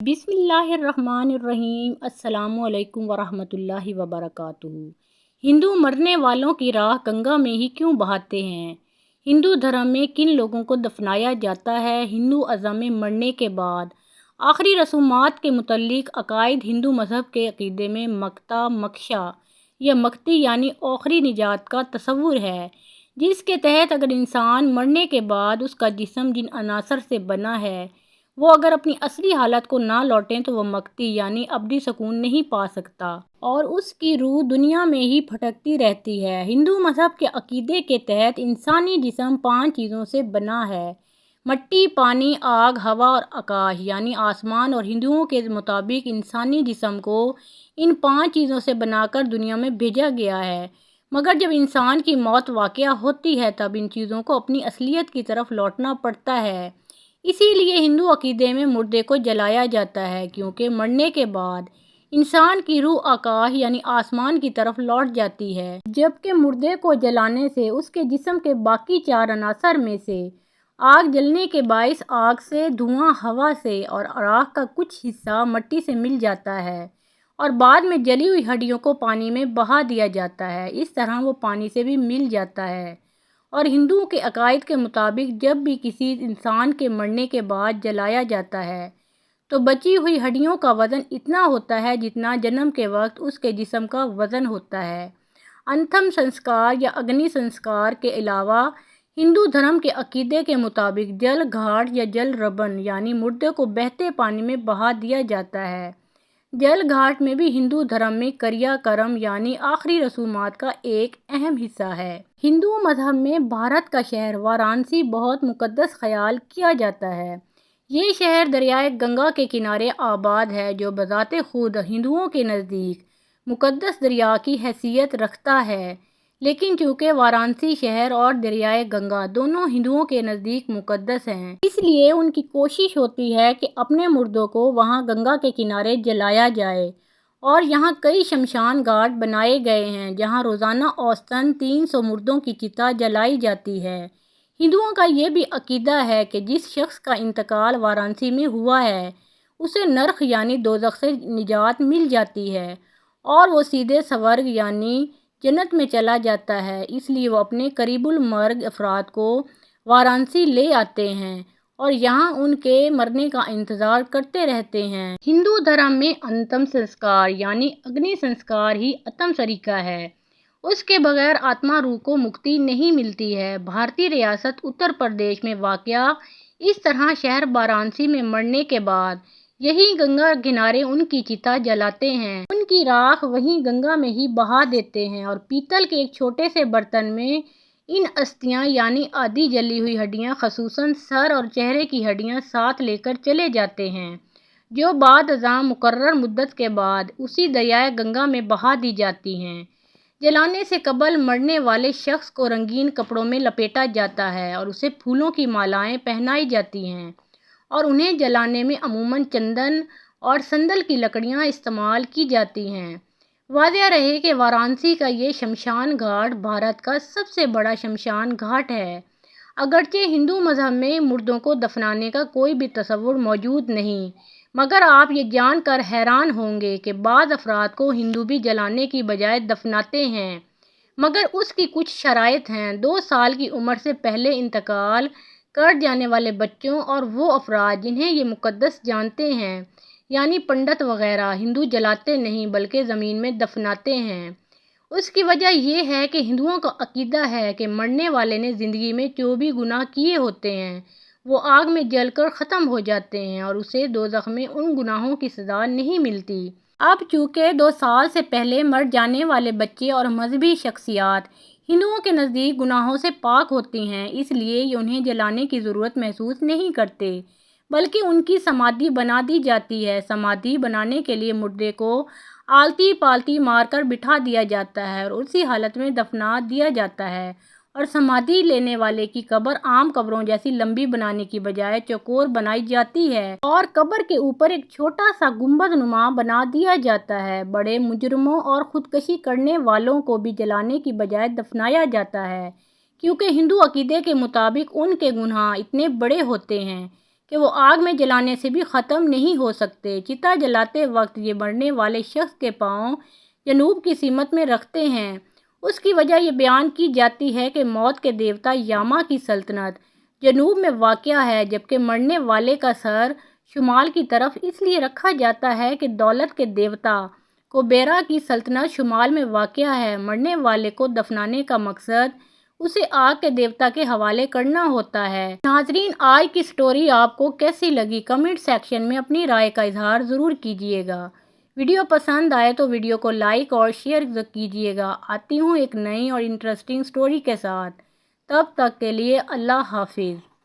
بسم اللہ الرحمن الرحیم۔ السلام علیکم ورحمۃ اللہ وبرکاتہ۔ ہندو مرنے والوں کی راہ گنگا میں ہی کیوں بہاتے ہیں؟ ہندو دھرم میں کن لوگوں کو دفنایا جاتا ہے؟ ہندو ازم میں مرنے کے بعد آخری رسومات کے متعلق عقائد۔ ہندو مذہب کے عقیدے میں مکتا، مکشا یا مکتی یعنی آخری نجات کا تصور ہے، جس کے تحت اگر انسان مرنے کے بعد اس کا جسم جن عناصر سے بنا ہے وہ اگر اپنی اصلی حالت کو نہ لوٹیں تو وہ مکتی یعنی ابدی سکون نہیں پا سکتا اور اس کی روح دنیا میں ہی بھٹکتی رہتی ہے۔ ہندو مذہب کے عقیدے کے تحت انسانی جسم 5 چیزوں سے بنا ہے: مٹی، پانی، آگ، ہوا اور آکاش یعنی آسمان۔ اور ہندوؤں کے مطابق انسانی جسم کو ان 5 چیزوں سے بنا کر دنیا میں بھیجا گیا ہے، مگر جب انسان کی موت واقع ہوتی ہے تب ان چیزوں کو اپنی اصلیت کی طرف لوٹنا پڑتا ہے۔ اسی لیے ہندو عقیدے میں مردے کو جلایا جاتا ہے، کیونکہ مرنے کے بعد انسان کی روح آکاش یعنی آسمان کی طرف لوٹ جاتی ہے، جبکہ مردے کو جلانے سے اس کے جسم کے باقی 4 عناصر میں سے آگ جلنے کے باعث آگ سے، دھواں ہوا سے اور راکھ کا کچھ حصہ مٹی سے مل جاتا ہے اور بعد میں جلی ہوئی ہڈیوں کو پانی میں بہا دیا جاتا ہے۔ اس طرح وہ پانی سے بھی مل جاتا ہے۔ اور ہندوؤں کے عقائد کے مطابق جب بھی کسی انسان کے مرنے کے بعد جلایا جاتا ہے تو بچی ہوئی ہڈیوں کا وزن اتنا ہوتا ہے جتنا جنم کے وقت اس کے جسم کا وزن ہوتا ہے۔ انتم سنسکار یا اگنی سنسکار کے علاوہ ہندو دھرم کے عقیدے کے مطابق جل گھاٹ یا جل ربن یعنی مردے کو بہتے پانی میں بہا دیا جاتا ہے۔ جل گھاٹ میں بھی ہندو دھرم میں کریا کرم یعنی آخری رسومات کا ایک اہم حصہ ہے۔ ہندو مذہب میں بھارت کا شہر وارانسی بہت مقدس خیال کیا جاتا ہے۔ یہ شہر دریائے گنگا کے کنارے آباد ہے، جو بذات خود ہندوؤں کے نزدیک مقدس دریا کی حیثیت رکھتا ہے، لیکن چونکہ وارانسی شہر اور دریائے گنگا دونوں ہندوؤں کے نزدیک مقدس ہیں، اس لیے ان کی کوشش ہوتی ہے کہ اپنے مردوں کو وہاں گنگا کے کنارے جلایا جائے، اور یہاں کئی شمشان گھاٹ بنائے گئے ہیں جہاں روزانہ اوسطاً 300 مردوں کی چتا جلائی جاتی ہے۔ ہندوؤں کا یہ بھی عقیدہ ہے کہ جس شخص کا انتقال وارانسی میں ہوا ہے اسے نرک یعنی دوزخ سے نجات مل جاتی ہے اور وہ سیدھے سورگ یعنی جنت میں چلا جاتا ہے، اس لیے وہ اپنے قریب المرگ افراد کو وارانسی لے آتے ہیں اور یہاں ان کے مرنے کا انتظار کرتے رہتے ہیں۔ ہندو دھرم میں انتم سنسکار یعنی اگنی سنسکار ہی اتم سریکا ہے، اس کے بغیر آتما روح کو مکتی نہیں ملتی ہے۔ بھارتی ریاست اتر پردیش میں واقع اس طرح شہر وارانسی میں مرنے کے بعد یہی گنگا کنارے ان کی چتا جلاتے ہیں، ان کی راکھ وہیں گنگا میں ہی بہا دیتے ہیں اور پیتل کے ایک چھوٹے سے برتن میں ان استھیاں یعنی آدھی جلی ہوئی ہڈیاں خصوصاً سر اور چہرے کی ہڈیاں ساتھ لے کر چلے جاتے ہیں، جو بعد ازاں مقرر مدت کے بعد اسی دریائے گنگا میں بہا دی جاتی ہیں۔ جلانے سے قبل مرنے والے شخص کو رنگین کپڑوں میں لپیٹا جاتا ہے اور اسے پھولوں کی مالائیں پہنائی جاتی ہیں اور انہیں جلانے میں عموماً چندن اور سندل کی لکڑیاں استعمال کی جاتی ہیں۔ واضح رہے کہ وارانسی کا یہ شمشان گھاٹ بھارت کا سب سے بڑا شمشان گھاٹ ہے۔ اگرچہ ہندو مذہب میں مردوں کو دفنانے کا کوئی بھی تصور موجود نہیں، مگر آپ یہ جان کر حیران ہوں گے کہ بعض افراد کو ہندو بھی جلانے کی بجائے دفناتے ہیں، مگر اس کی کچھ شرائط ہیں۔ 2 سال کی عمر سے پہلے انتقال کر جانے والے بچوں اور وہ افراد جنہیں یہ مقدس جانتے ہیں یعنی پنڈت وغیرہ ہندو جلاتے نہیں بلکہ زمین میں دفناتے ہیں۔ اس کی وجہ یہ ہے کہ ہندوؤں کا عقیدہ ہے کہ مرنے والے نے زندگی میں جو بھی گناہ کیے ہوتے ہیں وہ آگ میں جل کر ختم ہو جاتے ہیں اور اسے دوزخ میں ان گناہوں کی سزا نہیں ملتی۔ اب چونکہ 2 سال سے پہلے مر جانے والے بچے اور مذہبی شخصیات ہندوؤں کے نزدیک گناہوں سے پاک ہوتی ہیں، اس لیے یہ انہیں جلانے کی ضرورت محسوس نہیں کرتے بلکہ ان کی سمادھی بنا دی جاتی ہے۔ سمادھی بنانے کے لیے مردے کو آلتی پالتی مار کر بٹھا دیا جاتا ہے اور اسی حالت میں دفنا دیا جاتا ہے، اور سمادھی لینے والے کی قبر عام قبروں جیسی لمبی بنانے کی بجائے چوکور بنائی جاتی ہے اور قبر کے اوپر ایک چھوٹا سا گنبد نما بنا دیا جاتا ہے۔ بڑے مجرموں اور خودکشی کرنے والوں کو بھی جلانے کی بجائے دفنایا جاتا ہے، کیونکہ ہندو عقیدے کے مطابق ان کے گناہ اتنے بڑے ہوتے ہیں کہ وہ آگ میں جلانے سے بھی ختم نہیں ہو سکتے۔ چتا جلاتے وقت یہ مرنے والے شخص کے پاؤں جنوب کی سمت میں رکھتے ہیں۔ اس کی وجہ یہ بیان کی جاتی ہے کہ موت کے دیوتا یاما کی سلطنت جنوب میں واقع ہے، جبکہ مرنے والے کا سر شمال کی طرف اس لیے رکھا جاتا ہے کہ دولت کے دیوتا کوبیرا کی سلطنت شمال میں واقع ہے۔ مرنے والے کو دفنانے کا مقصد اسے آگ کے دیوتا کے حوالے کرنا ہوتا ہے۔ ناظرین، آج کی سٹوری آپ کو کیسی لگی؟ کمنٹ سیکشن میں اپنی رائے کا اظہار ضرور کیجیے گا۔ ویڈیو پسند آئے تو ویڈیو کو لائک اور شیئر کیجیے گا۔ آتی ہوں ایک نئی اور انٹرسٹنگ سٹوری کے ساتھ۔ تب تک کے لیے اللہ حافظ۔